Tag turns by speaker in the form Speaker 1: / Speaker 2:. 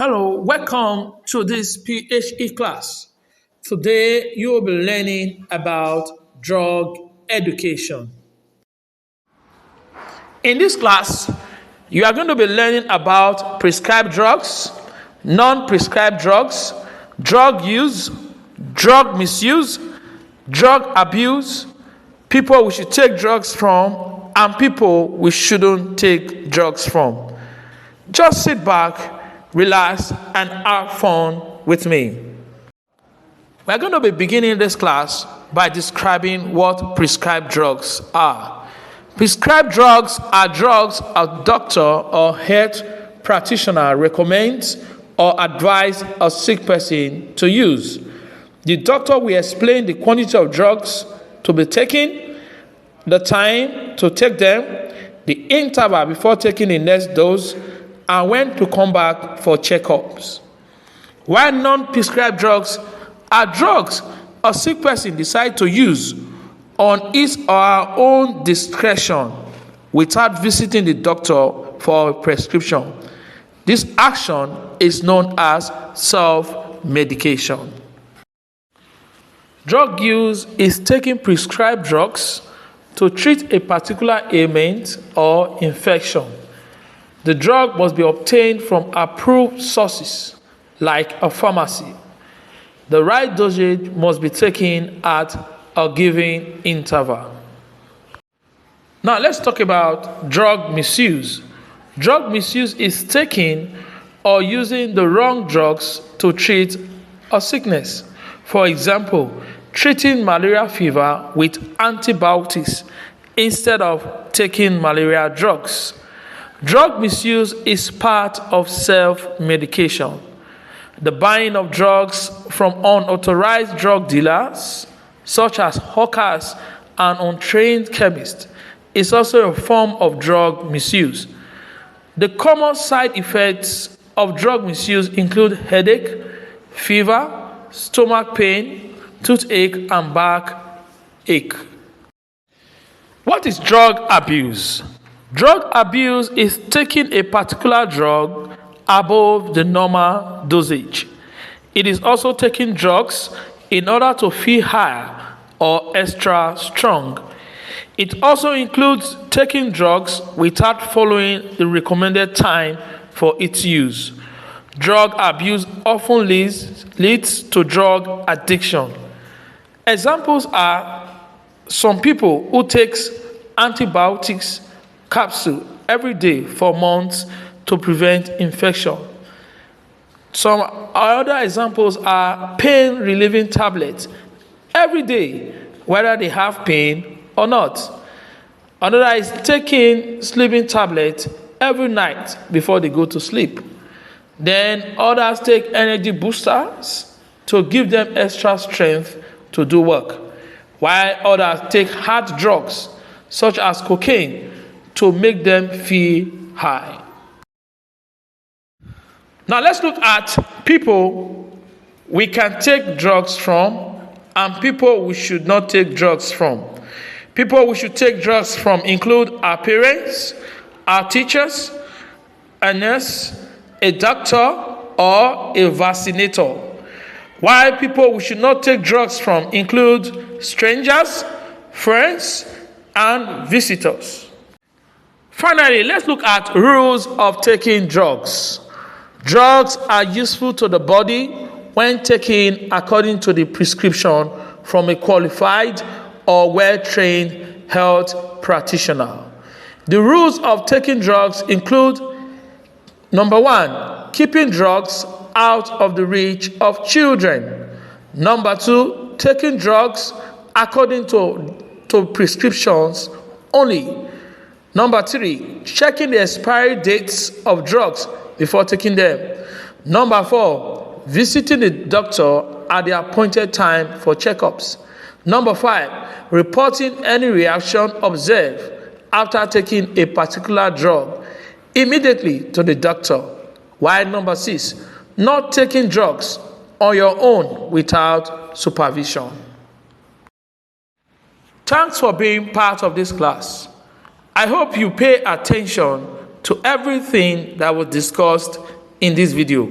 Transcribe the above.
Speaker 1: Hello, welcome to this PHE class. Today you will be learning about drug education. In this class, you are going to be learning about prescribed drugs, non-prescribed drugs, drug use, drug misuse, drug abuse, people we should take drugs from, and people we shouldn't take drugs from. Just sit back, relax, and have fun with me. We're going to be beginning this class by describing what prescribed drugs are. Prescribed drugs are drugs a doctor or health practitioner recommends or advises a sick person to use. The doctor will explain the quantity of drugs to be taken, the time to take them, the interval before taking the next dose, and when to come back for checkups. While non-prescribed drugs are drugs a sick person decides to use on his or her own discretion without visiting the doctor for a prescription. This action is known as self-medication. Drug use is taking prescribed drugs to treat a particular ailment or infection. The drug must be obtained from approved sources, like a pharmacy. The right dosage must be taken at a given interval. Now let's talk about drug misuse. Drug misuse is taking or using the wrong drugs to treat a sickness. For example, treating malaria fever with antibiotics instead of taking malaria drugs. Drug misuse is part of self-medication. The buying of drugs from unauthorized drug dealers, such as hawkers and untrained chemists, is also a form of drug misuse. The common side effects of drug misuse include headache, fever, stomach pain, toothache, and backache. What is drug abuse? Drug abuse is taking a particular drug above the normal dosage. It is also taking drugs in order to feel higher or extra strong. It also includes taking drugs without following the recommended time for its use. Drug abuse often leads to drug addiction. Examples are some people who take antibiotics capsule every day for months to prevent infection. Some other examples are pain relieving tablets every day, whether they have pain or not. Another is taking sleeping tablets every night before they go to sleep. Then others take energy boosters to give them extra strength to do work, while others take hard drugs such as cocaine to make them feel high. Now let's look at people we can take drugs from and people we should not take drugs from. People we should take drugs from include our parents, our teachers, a nurse, a doctor, or a vaccinator. While people we should not take drugs from include strangers, friends, and visitors. Finally, let's look at rules of taking drugs. Drugs are useful to the body when taken according to the prescription from a qualified or well-trained health practitioner. The rules of taking drugs include: number 1, keeping drugs out of the reach of children. Number 2, taking drugs according to prescriptions only. Number 3, checking the expiry dates of drugs before taking them. Number 4, visiting the doctor at the appointed time for checkups. Number 5, reporting any reaction observed after taking a particular drug immediately to the doctor. While number 6, not taking drugs on your own without supervision. Thanks for being part of this class. I hope you pay attention to everything that was discussed in this video.